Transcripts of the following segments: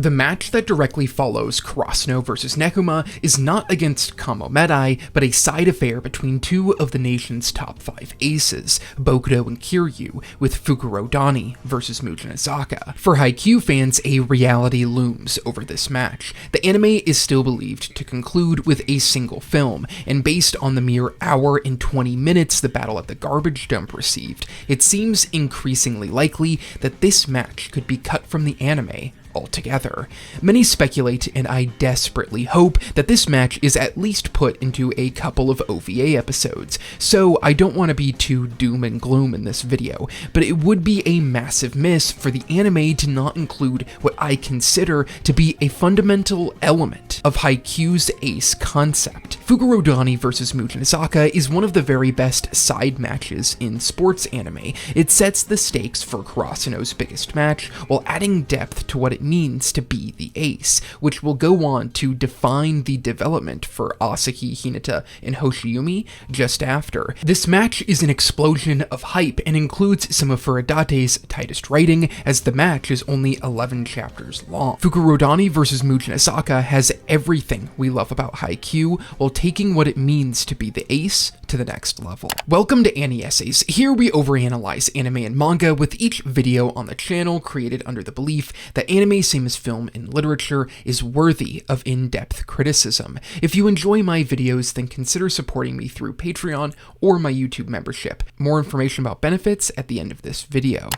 The match that directly follows Karasuno vs Nekoma is not against Kamomedai, but a side affair between two of the nation's top 5 aces, Bokuto and Kiryu, with Fukurōdani vs Mujinazaka. For Haikyuu fans, a reality looms over this match. The anime is still believed to conclude with a single film, and based on the mere hour and 20 minutes the battle at the garbage dump received, it seems increasingly likely that this match could be cut from the anime altogether. Many speculate, and I desperately hope, that this match is at least put into a couple of OVA episodes, so I don't want to be too doom and gloom in this video, but it would be a massive miss for the anime to not include what I consider to be a fundamental element of Haikyuu's ace concept. Fukurodani vs Mujinazaka is one of the very best side matches in sports anime. It sets the stakes for Karasuno's biggest match, while adding depth to what it means to be the ace, which will go on to define the development for Asahi, Hinata, and Hoshiumi just after. This match is an explosion of hype and includes some of Furudate's tightest writing, as the match is only 11 chapters long. Fukurodani vs Mujinazaka has everything we love about Haikyuu, while taking what it means to be the ace to the next level. Welcome to AniEssays. Here we overanalyze anime and manga, with each video on the channel created under the belief that anime, same as film and literature, is worthy of in-depth criticism. If you enjoy my videos, then consider supporting me through Patreon or my YouTube membership. More information about benefits at the end of this video.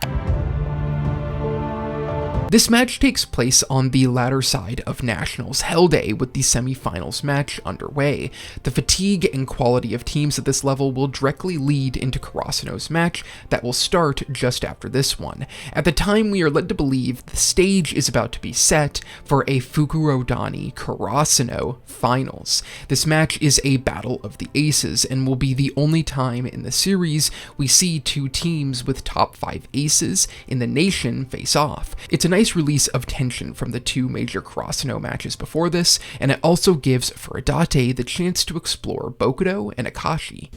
This match takes place on the latter side of Nationals Hell Day, with the semi-finals match underway. The fatigue and quality of teams at this level will directly lead into Karasuno's match that will start just after this one. At the time, we are led to believe the stage is about to be set for a Fukurodani Karasuno finals. This match is a battle of the aces and will be the only time in the series we see two teams with top 5 aces in the nation face off. It's a nice release of tension from the two major Karasuno matches before this, and it also gives Furodate the chance to explore Bokuto and Akaashi.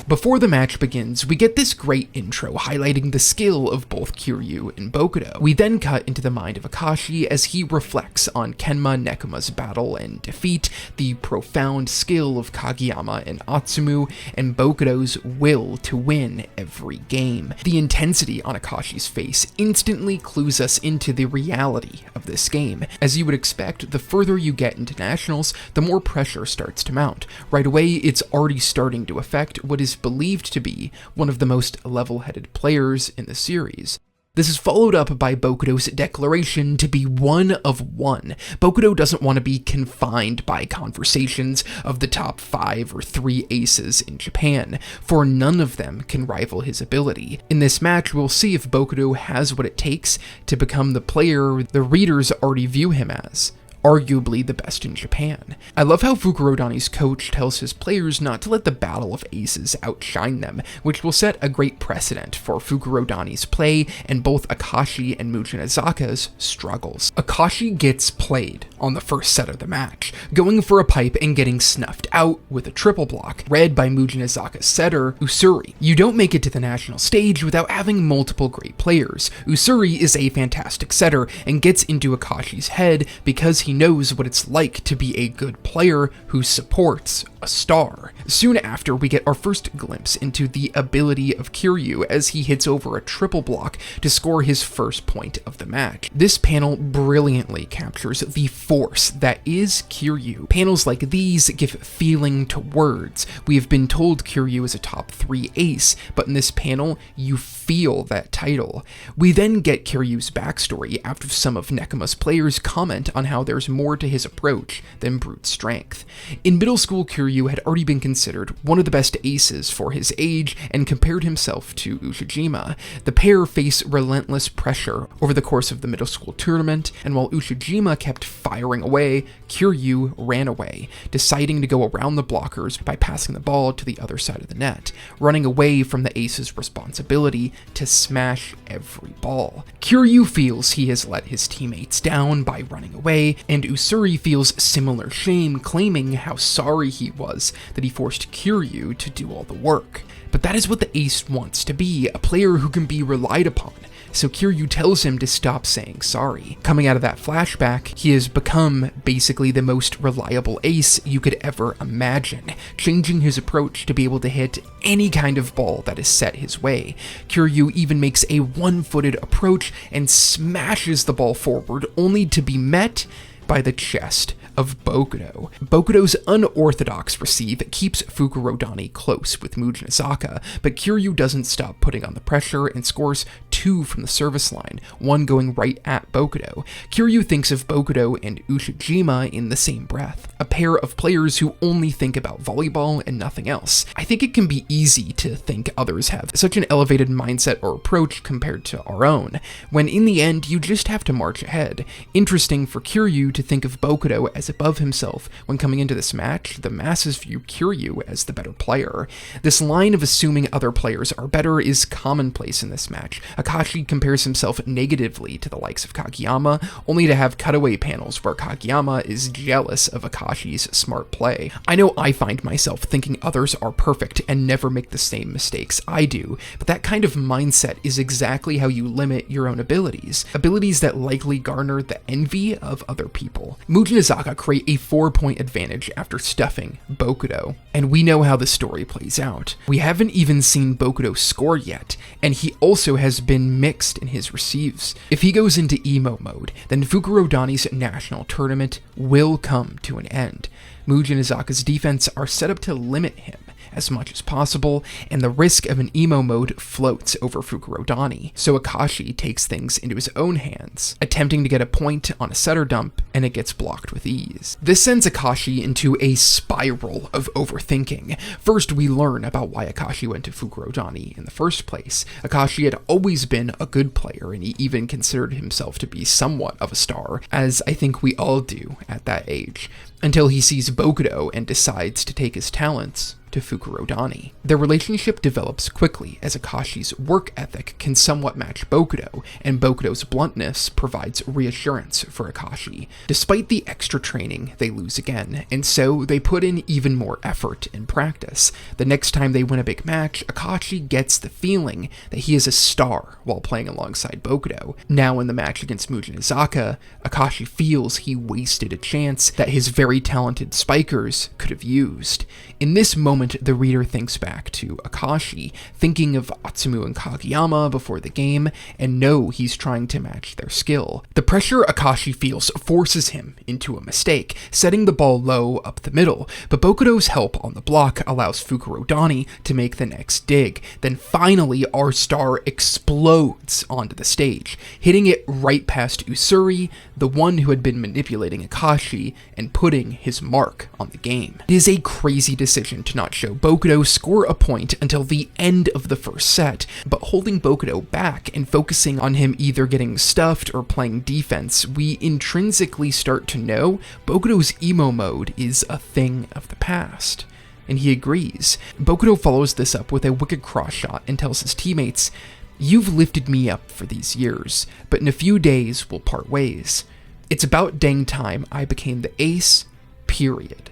Before the match begins, we get this great intro highlighting the skill of both Kiryu and Bokuto. We then cut into the mind of Akaashi as he reflects on Kenma Nekoma's battle and defeat, the profound skill of Kageyama and Atsumu, and Bokuto's will to win every game. The intensity on Akaashi's face instantly clues us into the reality of this game. As you would expect, the further you get into Nationals, the more pressure starts to mount. Right away, it's already starting to affect what is believed to be one of the most level-headed players in the series. This is followed up by Bokuto's declaration to be one of one. Bokuto doesn't want to be confined by conversations of the top 5 or 3 aces in Japan, for none of them can rival his ability. In this match, we'll see if Bokuto has what it takes to become the player the readers already view him as. Arguably the best in Japan. I love how Fukurodani's coach tells his players not to let the battle of aces outshine them, which will set a great precedent for Fukurodani's play and both Akaashi and Mujinazaka's struggles. Akaashi gets played on the first set of the match, going for a pipe and getting snuffed out with a triple block, read by Mujinazaka's setter, Usuri. You don't make it to the national stage without having multiple great players. Usuri is a fantastic setter and gets into Akaashi's head because he knows what it's like to be a good player who supports a star. Soon after, we get our first glimpse into the ability of Kiryu as he hits over a triple block to score his first point of the match. This panel brilliantly captures the force that is Kiryu. Panels like these give feeling to words. We have been told Kiryu is a top 3 ace, but in this panel, you feel that title. We then get Kiryu's backstory after some of Nekoma's players comment on how there's more to his approach than brute strength. In middle school, Kiryu had already been considered one of the best aces for his age and compared himself to Ushijima. The pair face relentless pressure over the course of the middle school tournament, and while Ushijima kept firing away, Kiryu ran away, deciding to go around the blockers by passing the ball to the other side of the net, running away from the ace's responsibility to smash every ball. Kiryu feels he has let his teammates down by running away, and Usuri feels similar shame, claiming how sorry he was was that he forced Kiryu to do all the work. But that is what the ace wants to be, a player who can be relied upon. So Kiryu tells him to stop saying sorry. Coming out of that flashback, he has become basically the most reliable ace you could ever imagine, changing his approach to be able to hit any kind of ball that is set his way. Kiryu even makes a one-footed approach and smashes the ball forward, only to be met by the chest of Bokuto. Bokuto's unorthodox receive keeps Fukurodani close with Mujinazaka, but Kiryu doesn't stop putting on the pressure and scores 2 from the service line, one going right at Bokuto. Kiryu thinks of Bokuto and Ushijima in the same breath, a pair of players who only think about volleyball and nothing else. I think it can be easy to think others have such an elevated mindset or approach compared to our own, when in the end you just have to march ahead. Interesting for Kiryu to think of Bokuto as above himself. When coming into this match, the masses view Kiryu as the better player. This line of assuming other players are better is commonplace in this match. Akaashi compares himself negatively to the likes of Kageyama, only to have cutaway panels where Kageyama is jealous of Akaashi's smart play. I know I find myself thinking others are perfect and never make the same mistakes I do, but that kind of mindset is exactly how you limit your own abilities that likely garner the envy of other people. Mujinazaka create a 4-point advantage after stuffing Bokuto, and we know how the story plays out. We haven't even seen Bokuto score yet, and he also has been mixed in his receives. If he goes into emo mode, then Fukurodani's national tournament will come to an end. Mujinazaka's defense are set up to limit him as much as possible, and the risk of an emo mode floats over Fukurodani, so Akaashi takes things into his own hands, attempting to get a point on a setter dump, and it gets blocked with ease. This sends Akaashi into a spiral of overthinking. First, we learn about why Akaashi went to Fukurodani in the first place. Akaashi had always been a good player, and he even considered himself to be somewhat of a star, as I think we all do at that age, until he sees Bokuto and decides to take his talents to Fukurodani. Their relationship develops quickly as Akaashi's work ethic can somewhat match Bokuto, and Bokuto's bluntness provides reassurance for Akaashi. Despite the extra training, they lose again, and so they put in even more effort in practice. The next time they win a big match, Akaashi gets the feeling that he is a star while playing alongside Bokuto. Now in the match against Mujinazaka, Akaashi feels he wasted a chance that his very talented spikers could have used. In this moment, the reader thinks back to Akaashi, thinking of Atsumu and Kageyama before the game, and know he's trying to match their skill. The pressure Akaashi feels forces him into a mistake, setting the ball low up the middle, but Bokuto's help on the block allows Fukurodani to make the next dig. Then finally, our star explodes onto the stage, hitting it right past Usuri, the one who had been manipulating Akaashi, and putting his mark on the game. It is a crazy decision to not show Bokuto score a point until the end of the first set, but holding Bokuto back and focusing on him either getting stuffed or playing defense, we intrinsically start to know Bokuto's emo mode is a thing of the past. And he agrees. Bokuto follows this up with a wicked cross shot and tells his teammates, "You've lifted me up for these years, but in a few days we'll part ways. It's about dang time I became the ace, period."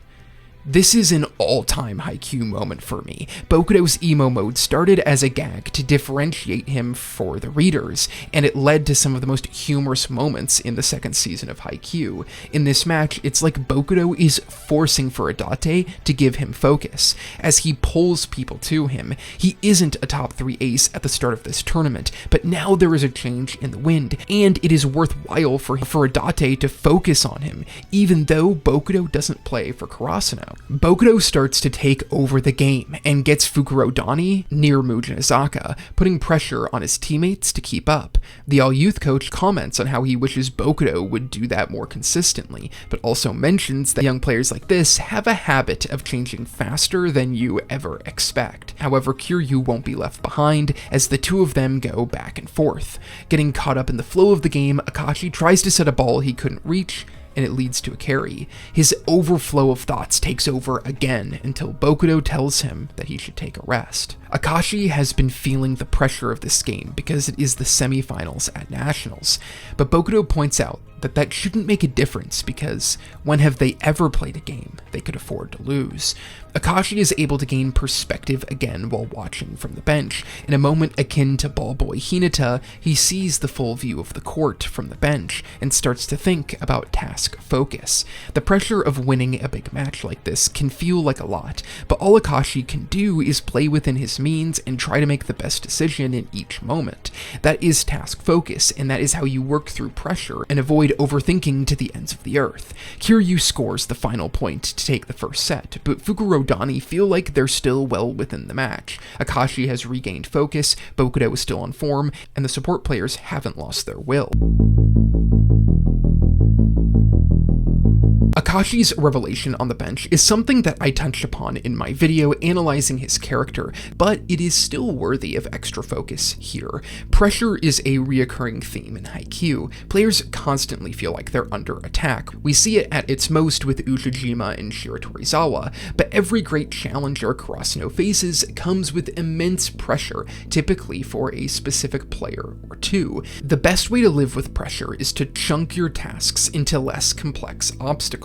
This is an all-time Haikyuu moment for me. Bokuto's emo mode started as a gag to differentiate him for the readers, and it led to some of the most humorous moments in the second season of Haikyuu. In this match, it's like Bokuto is forcing Fukurōdani to give him focus, as he pulls people to him. He isn't a top 3 ace at the start of this tournament, but now there is a change in the wind, and it is worthwhile for Fukurōdani to focus on him, even though Bokuto doesn't play for Karasuno. Bokuto starts to take over the game and gets Fukurodani near Mujinazaka, putting pressure on his teammates to keep up. The all-youth coach comments on how he wishes Bokuto would do that more consistently, but also mentions that young players like this have a habit of changing faster than you ever expect. However, Kiryu won't be left behind, as the two of them go back and forth. Getting caught up in the flow of the game, Akaashi tries to set a ball he couldn't reach, and it leads to a carry. His overflow of thoughts takes over again until Bokuto tells him that he should take a rest. Akaashi has been feeling the pressure of this game because it is the semifinals at Nationals, but Bokuto points out that shouldn't make a difference because when have they ever played a game they could afford to lose? Akaashi is able to gain perspective again while watching from the bench. In a moment akin to ball boy Hinata, he sees the full view of the court from the bench and starts to think about task focus. The pressure of winning a big match like this can feel like a lot, but all Akaashi can do is play within his means and try to make the best decision in each moment. That is task focus, and that is how you work through pressure and avoid overthinking to the ends of the earth. Kiryu scores the final point to take the first set, but Fukurōdani feel like they're still well within the match. Akaashi has regained focus, Bokuto is still on form, and the support players haven't lost their will. Akaashi's revelation on the bench is something that I touched upon in my video analyzing his character, but it is still worthy of extra focus here. Pressure is a reoccurring theme in Haikyuu. Players constantly feel like they're under attack. We see it at its most with Ushijima and Shiratorizawa, but every great challenger Karasuno faces comes with immense pressure, typically for a specific player or two. The best way to live with pressure is to chunk your tasks into less complex obstacles.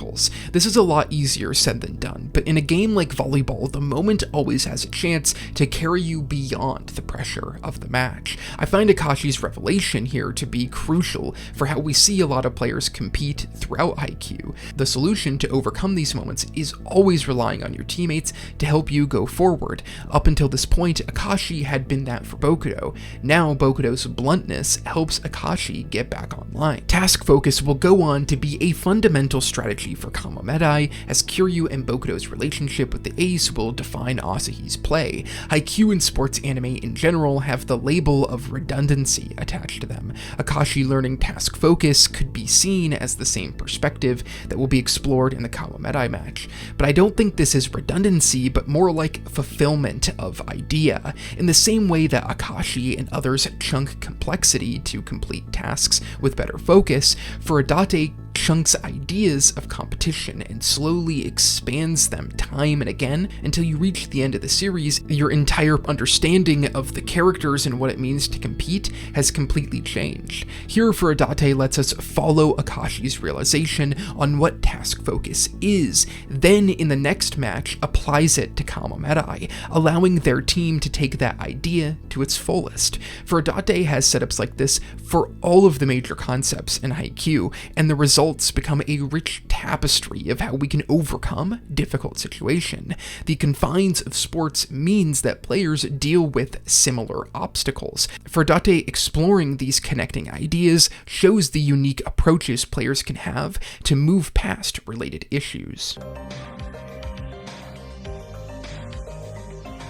This is a lot easier said than done, but in a game like volleyball, the moment always has a chance to carry you beyond the pressure of the match. I find Akaashi's revelation here to be crucial for how we see a lot of players compete throughout Haikyuu. The solution to overcome these moments is always relying on your teammates to help you go forward. Up until this point, Akaashi had been that for Bokuto. Now Bokuto's bluntness helps Akaashi get back online. Task focus will go on to be a fundamental strategy for Kamomedai, as Kiryu and Bokuto's relationship with the ace will define Asahi's play. Haikyuu and sports anime in general have the label of redundancy attached to them. Akaashi learning task focus could be seen as the same perspective that will be explored in the Kamomedai match, but I don't think this is redundancy, but more like fulfillment of idea. In the same way that Akaashi and others chunk complexity to complete tasks with better focus, Fukurōdani chunks ideas of competition and slowly expands them time and again until you reach the end of the series. Your entire understanding of the characters and what it means to compete has completely changed. Here, Fukurōdani lets us follow Akaashi's realization on what task focus is, then in the next match applies it to Kamomedai, allowing their team to take that idea to its fullest. Fukurōdani has setups like this for all of the major concepts in Haikyuu, and the results become a rich tapestry of how we can overcome difficult situation. The confines of sports means that players deal with similar obstacles. Fukurōdani exploring these connecting ideas shows the unique approaches players can have to move past related issues.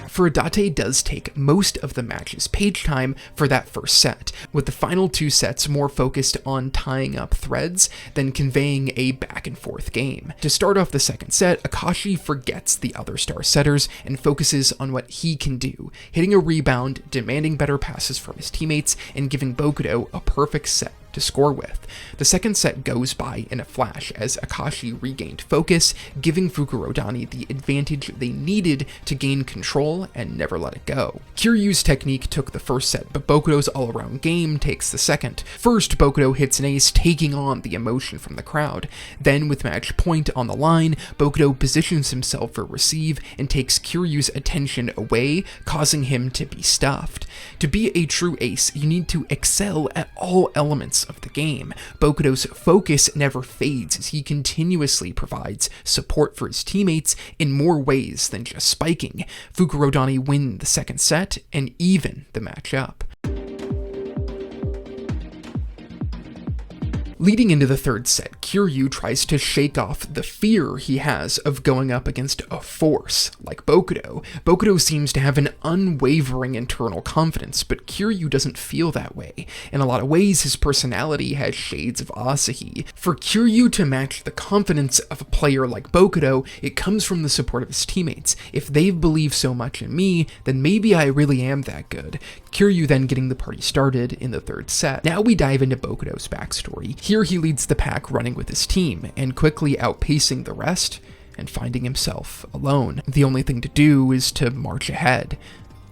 Fukurōdani does take most of the match's page time for that first set, with the final two sets more focused on tying up threads than conveying a back and forth game. To start off the second set, Akaashi forgets the other star setters and focuses on what he can do, hitting a rebound, demanding better passes from his teammates, and giving Bokuto a perfect set to score with. The second set goes by in a flash as Akaashi regained focus, giving Fukurodani the advantage they needed to gain control and never let it go. Kiryu's technique took the first set, but Bokuto's all-around game takes the second. First, Bokuto hits an ace, taking on the emotion from the crowd. Then, with match point on the line, Bokuto positions himself for receive and takes Kiryu's attention away, causing him to be stuffed. To be a true ace, you need to excel at all elements of the game. Bokuto's focus never fades as he continuously provides support for his teammates in more ways than just spiking. Fukurodani win the second set and even the match up. Leading into the third set, Kiryu tries to shake off the fear he has of going up against a force like Bokuto. Bokuto seems to have an unwavering internal confidence, but Kiryu doesn't feel that way. In a lot of ways, his personality has shades of Asahi. For Kiryu to match the confidence of a player like Bokuto, it comes from the support of his teammates. If they believe so much in me, then maybe I really am that good. Kiryu then getting the party started in the third set. Now we dive into Bokuto's backstory. Here he leads the pack running with his team, and quickly outpacing the rest, and finding himself alone. The only thing to do is to march ahead.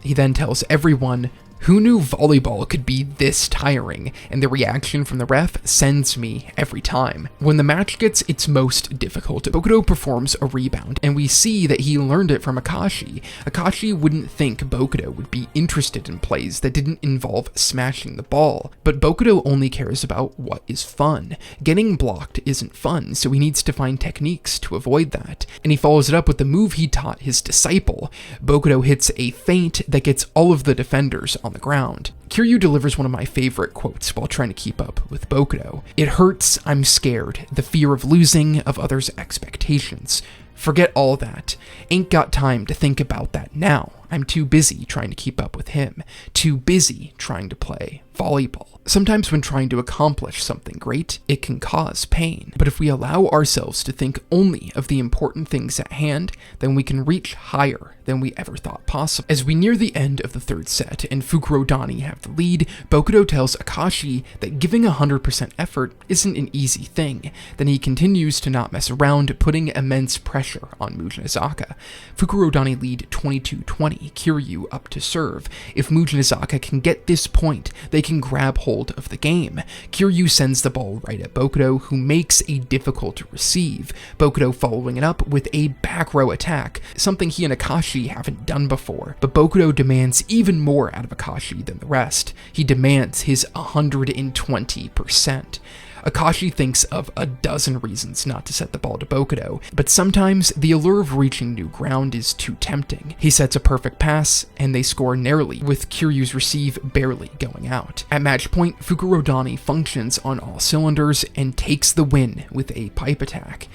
He then tells everyone Who knew volleyball could be this tiring? And the reaction from the ref sends me every time. When the match gets its most difficult, Bokuto performs a rebound, and we see that he learned it from Akaashi. Akaashi wouldn't think Bokuto would be interested in plays that didn't involve smashing the ball, but Bokuto only cares about what is fun. Getting blocked isn't fun, so he needs to find techniques to avoid that, and he follows it up with the move he taught his disciple. Bokuto hits a feint that gets all of the defenders on the ground. Kiryu delivers one of my favorite quotes while trying to keep up with Bokuto. "It hurts, I'm scared, the fear of losing, of others' expectations. Forget all that. Ain't got time to think about that now. I'm too busy trying to keep up with him. Too busy trying to play volleyball." Sometimes when trying to accomplish something great, it can cause pain. But if we allow ourselves to think only of the important things at hand, then we can reach higher than we ever thought possible. As we near the end of the third set and Fukurōdani have the lead, Bokuto tells Akaashi that giving 100% effort isn't an easy thing. Then he continues to not mess around, putting immense pressure on Mujinazaka. Fukurodani lead 22-20, Kiryu up to serve. If Mujinazaka can get this point, they can grab hold of the game. Kiryu sends the ball right at Bokuto, who makes a difficult receive. Bokuto following it up with a back row attack, something he and Akaashi haven't done before. But Bokuto demands even more out of Akaashi than the rest. He demands his 120%. Akaashi thinks of a dozen reasons not to set the ball to Bokuto, but sometimes the allure of reaching new ground is too tempting. He sets a perfect pass, and they score narrowly, with Kiryu's receive barely going out. At match point, Fukurodani functions on all cylinders and takes the win with a pipe attack.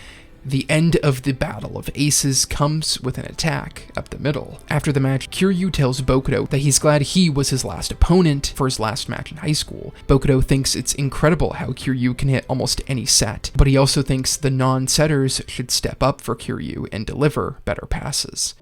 The end of the battle of aces comes with an attack up the middle. After the match, Kiryu tells Bokuto that he's glad he was his last opponent for his last match in high school. Bokuto thinks it's incredible how Kiryu can hit almost any set, but he also thinks the non-setters should step up for Kiryu and deliver better passes.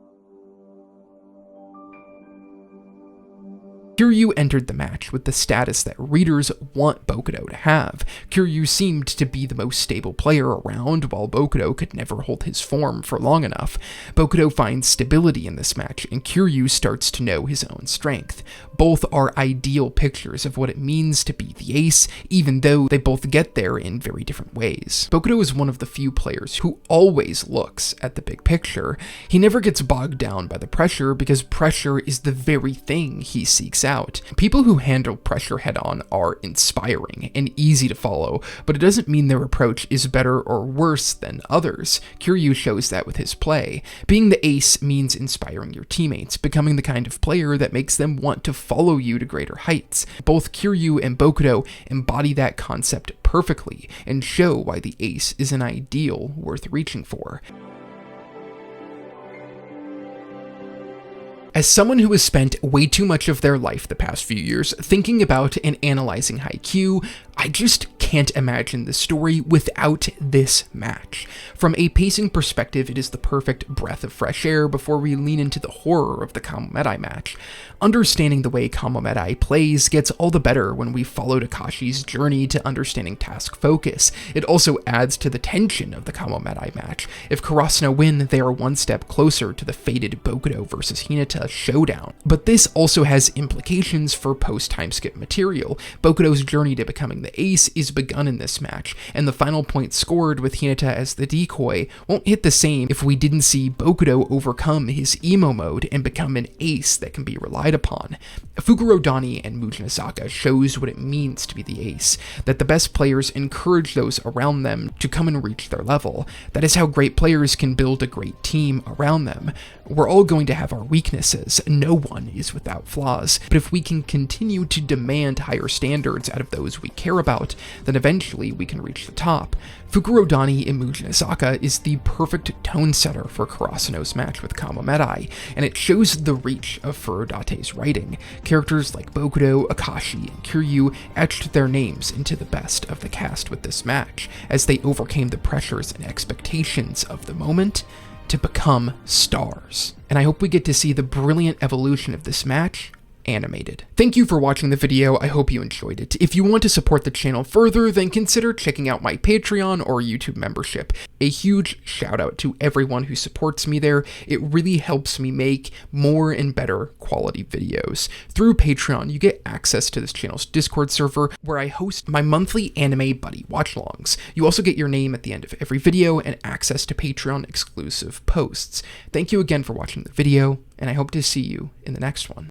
Kiryu entered the match with the status that readers want Bokuto to have. Kiryu seemed to be the most stable player around, while Bokuto could never hold his form for long enough. Bokuto finds stability in this match, and Kiryu starts to know his own strength. Both are ideal pictures of what it means to be the ace, even though they both get there in very different ways. Bokuto is one of the few players who always looks at the big picture. He never gets bogged down by the pressure, because pressure is the very thing he seeks out. People who handle pressure head-on are inspiring and easy to follow, but it doesn't mean their approach is better or worse than others. Kiryu shows that with his play. Being the ace means inspiring your teammates, becoming the kind of player that makes them want to follow you to greater heights. Both Kiryu and Bokuto embody that concept perfectly and show why the ace is an ideal worth reaching for. As someone who has spent way too much of their life the past few years thinking about and analyzing Haikyuu, I just can't imagine the story without this match. From a pacing perspective, it is the perfect breath of fresh air before we lean into the horror of the Kamomedai match. Understanding the way Kamomedai plays gets all the better when we follow Akaashi's journey to understanding task focus. It also adds to the tension of the Kamomedai match. If Karasuno win, they are one step closer to the fated Bokuto versus Hinata showdown. But this also has implications for post-time skip material. Bokuto's journey to becoming the ace is begun in this match, and the final point scored with Hinata as the decoy won't hit the same if we didn't see Bokuto overcome his emo mode and become an ace that can be relied upon. Fukurōdani and Mujinazaka shows what it means to be the ace, that the best players encourage those around them to come and reach their level. That is how great players can build a great team around them. We're all going to have our weaknesses, no one is without flaws, but if we can continue to demand higher standards out of those we care about, then eventually we can reach the top. Fukurōdani in Mujinazaka is the perfect tone setter for Karasuno's match with Kamomedai, and it shows the reach of Furudate's writing. Characters like Bokuto, Akaashi, and Kiryu etched their names into the best of the cast with this match, as they overcame the pressures and expectations of the moment to become stars. And I hope we get to see the brilliant evolution of this match animated. Thank you for watching the video, I hope you enjoyed it. If you want to support the channel further, then consider checking out my Patreon or YouTube membership. A huge shout out to everyone who supports me there. It really helps me make more and better quality videos. Through Patreon, you get access to this channel's Discord server where I host my monthly anime buddy watch-alongs. You also get your name at the end of every video and access to Patreon exclusive posts. Thank you again for watching the video, and I hope to see you in the next one.